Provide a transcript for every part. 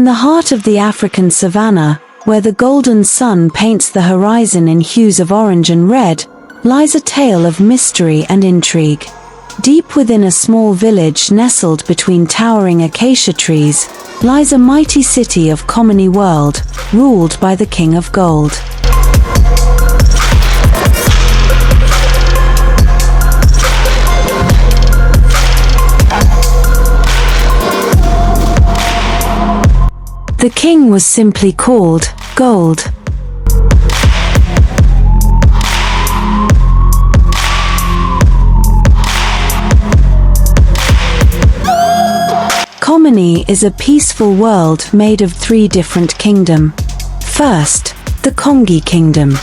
In the heart of the African savanna, where the golden sun paints the horizon in hues of orange and red, lies a tale of mystery and intrigue. Deep within a small village nestled between towering acacia trees, lies a mighty city of Kumuni world, ruled by the King of Gold. The king was simply called Gold. Kumuni is a peaceful world made of 3 different kingdoms. First, the Kongi Kingdom.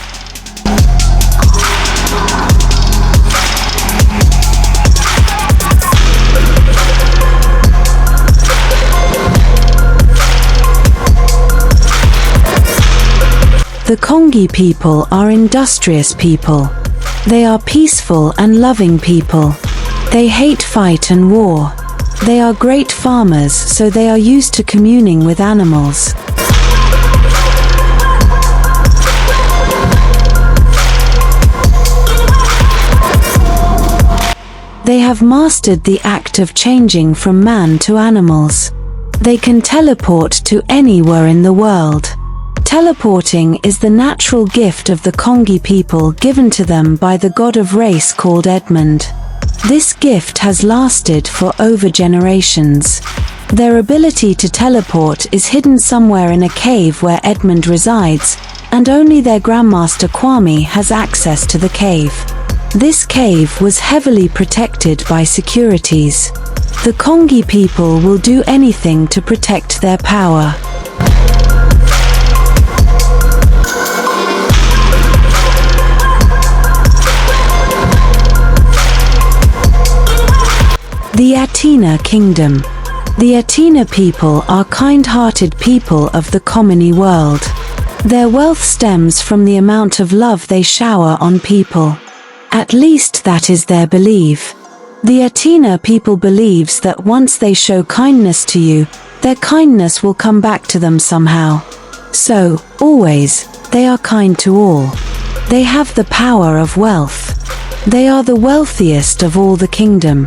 The Kongi people are industrious people. They are peaceful and loving people. They hate fight and war. They are great farmers, so they are used to communing with animals. They have mastered the act of changing from man to animals. They can teleport to anywhere in the world. Teleporting is the natural gift of the Kongi people given to them by the god of race called Edmund. This gift has lasted for over generations. Their ability to teleport is hidden somewhere in a cave where Edmund resides, and only their Grandmaster Kwame has access to the cave. This cave was heavily protected by securities. The Kongi people will do anything to protect their power. The Atina Kingdom. The Atina people are kind-hearted people of the Kumuni world. Their wealth stems from the amount of love they shower on people. At least that is their belief. The Atina people believes that once they show kindness to you, their kindness will come back to them somehow. So, always, they are kind to all. They have the power of wealth. They are the wealthiest of all the kingdom.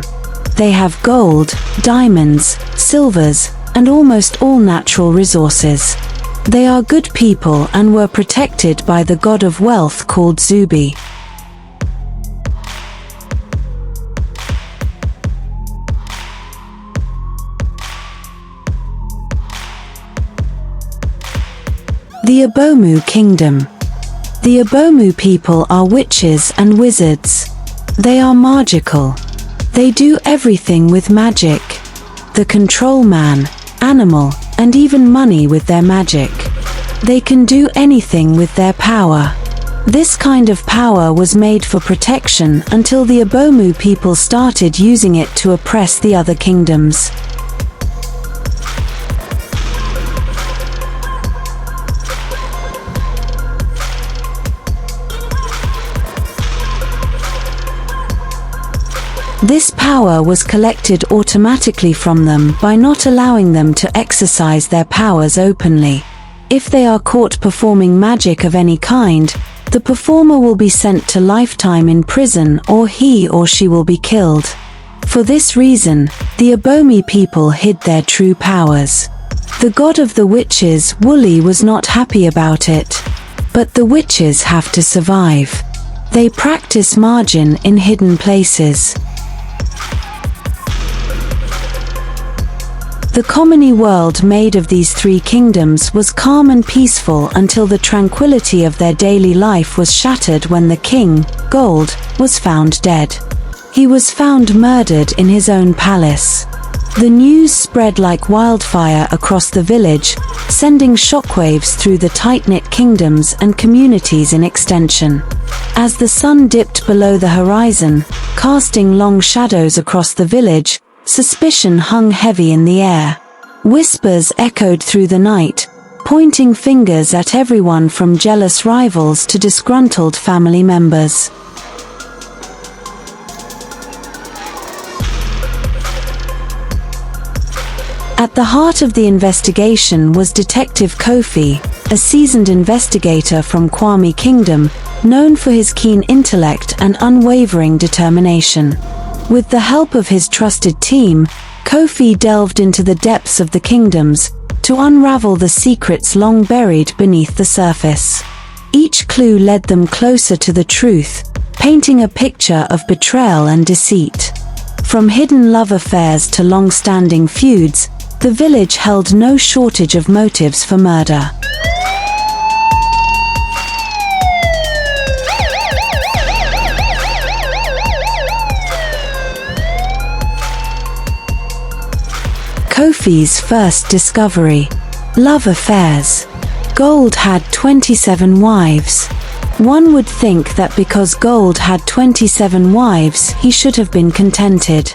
They have gold, diamonds, silvers, and almost all natural resources. They are good people and were protected by the god of wealth called Zubi. The Abomu Kingdom. The Abomu people are witches and wizards. They are magical. They do everything with magic. They control man, animal, and even money with their magic. They can do anything with their power. This kind of power was made for protection until the Abomu people started using it to oppress the other kingdoms. This power was collected automatically from them by not allowing them to exercise their powers openly. If they are caught performing magic of any kind, the performer will be sent to lifetime in prison or he or she will be killed. For this reason, the Abomi people hid their true powers. The god of the witches, Wuli, was not happy about it. But the witches have to survive. They practice margin in hidden places. The Kumuni world made of these 3 kingdoms was calm and peaceful until the tranquility of their daily life was shattered when the king, Gold, was found dead. He was found murdered in his own palace. The news spread like wildfire across the village, sending shockwaves through the tight-knit kingdoms and communities in extension. As the sun dipped below the horizon, casting long shadows across the village, suspicion hung heavy in the air. Whispers echoed through the night, pointing fingers at everyone from jealous rivals to disgruntled family members. At the heart of the investigation was Detective Kofi, a seasoned investigator from Kumuni Kingdom, known for his keen intellect and unwavering determination. With the help of his trusted team, Kofi delved into the depths of the kingdoms to unravel the secrets long buried beneath the surface. Each clue led them closer to the truth, painting a picture of betrayal and deceit. From hidden love affairs to long-standing feuds, the village held no shortage of motives for murder. Kofi's first discovery. Love affairs. Gold had 27 wives. One would think that because Gold had 27 wives, he should have been contented.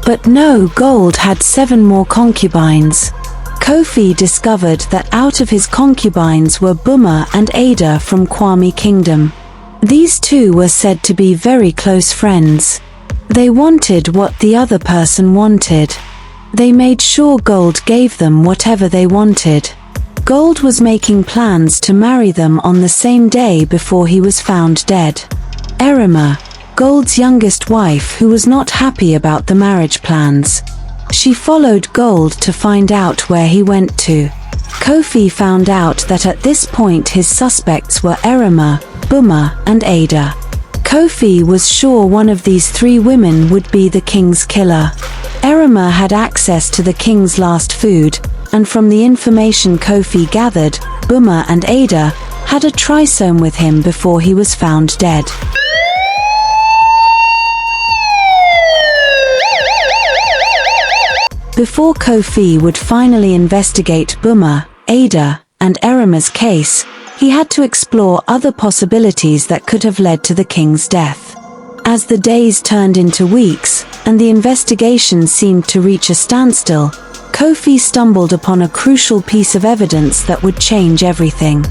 But no, Gold had 7 more concubines. Kofi discovered that out of his concubines were Buma and Ada from Kumuni Kingdom. These two were said to be very close friends. They wanted what the other person wanted. They made sure Gold gave them whatever they wanted. Gold was making plans to marry them on the same day before he was found dead. Erima, Gold's youngest wife, who was not happy about the marriage plans. She followed Gold to find out where he went to. Kofi found out that at this point his suspects were Erima, Buma, and Ada. Kofi was sure one of these 3 women would be the king's killer. Erima had access to the king's last food, and from the information Kofi gathered, Buma and Ada had a trisome with him before he was found dead. Before Kofi would finally investigate Buma, Ada, and Erima's case, he had to explore other possibilities that could have led to the king's death. As the days turned into weeks, and the investigation seemed to reach a standstill, Kofi stumbled upon a crucial piece of evidence that would change everything.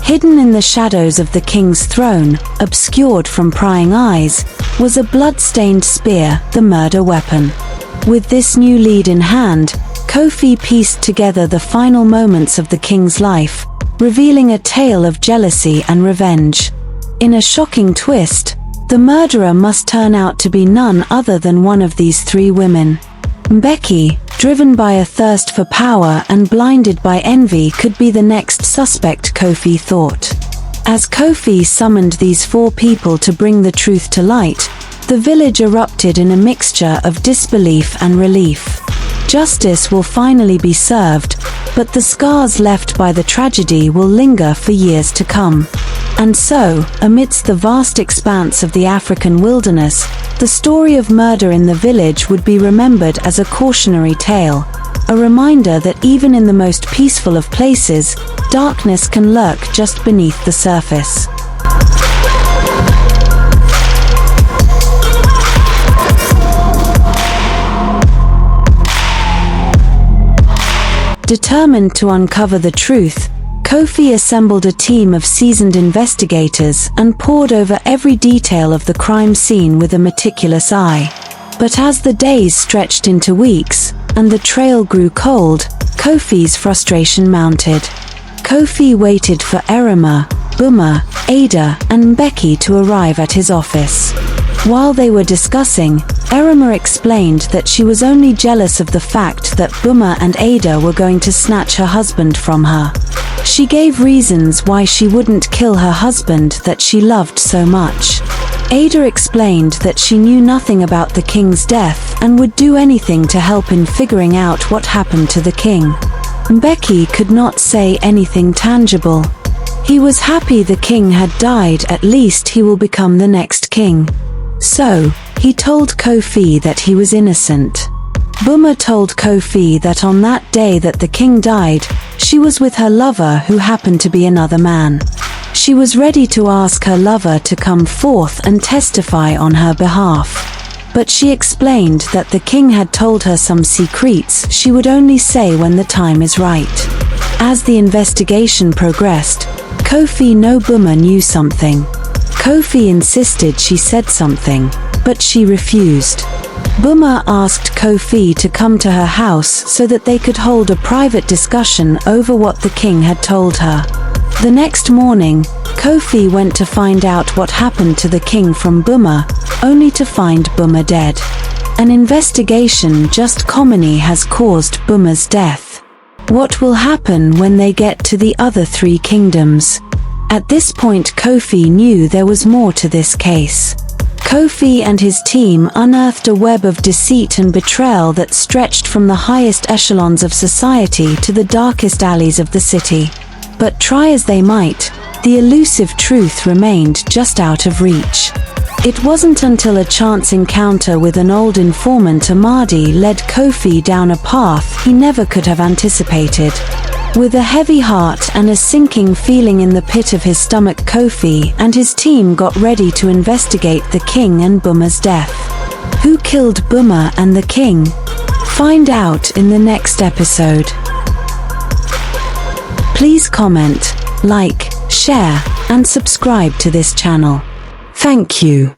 Hidden in the shadows of the king's throne, obscured from prying eyes, was a blood-stained spear, the murder weapon. With this new lead in hand, Kofi pieced together the final moments of the king's life, revealing a tale of jealousy and revenge. In a shocking twist, the murderer must turn out to be none other than one of these 3 women. Becky, driven by a thirst for power and blinded by envy, could be the next suspect, Kofi thought. As Kofi summoned these 4 people to bring the truth to light, the village erupted in a mixture of disbelief and relief. Justice will finally be served, but the scars left by the tragedy will linger for years to come. And so, amidst the vast expanse of the African wilderness, the story of murder in the village would be remembered as a cautionary tale, a reminder that even in the most peaceful of places, darkness can lurk just beneath the surface. Determined to uncover the truth, Kofi assembled a team of seasoned investigators and pored over every detail of the crime scene with a meticulous eye. But as the days stretched into weeks, and the trail grew cold, Kofi's frustration mounted. Kofi waited for Erima, Buma, Ada, and Becky to arrive at his office. While they were discussing, Erima explained that she was only jealous of the fact that Buma and Ada were going to snatch her husband from her. She gave reasons why she wouldn't kill her husband that she loved so much. Ada explained that she knew nothing about the king's death and would do anything to help in figuring out what happened to the king. Becky could not say anything tangible. He was happy the king had died, at least he will become the next king. So, he told Kofi that he was innocent. Buma told Kofi that on that day that the king died, she was with her lover who happened to be another man. She was ready to ask her lover to come forth and testify on her behalf. But she explained that the king had told her some secrets she would only say when the time is right. As the investigation progressed, Kofi knew Buma knew something. Kofi insisted she said something, but she refused. Buma asked Kofi to come to her house so that they could hold a private discussion over what the king had told her. The next morning, Kofi went to find out what happened to the king from Buma, only to find Buma dead. An investigation just Kumuni has caused Buma's death. What will happen when they get to the other 3 kingdoms? At this point Kofi knew there was more to this case. Kofi and his team unearthed a web of deceit and betrayal that stretched from the highest echelons of society to the darkest alleys of the city. But try as they might, the elusive truth remained just out of reach. It wasn't until a chance encounter with an old informant Amadi led Kofi down a path he never could have anticipated. With a heavy heart and a sinking feeling in the pit of his stomach, Kofi and his team got ready to investigate the king and Buma's death. Who killed Buma and the king? Find out in the next episode. Please comment, like, share, and subscribe to this channel. Thank you.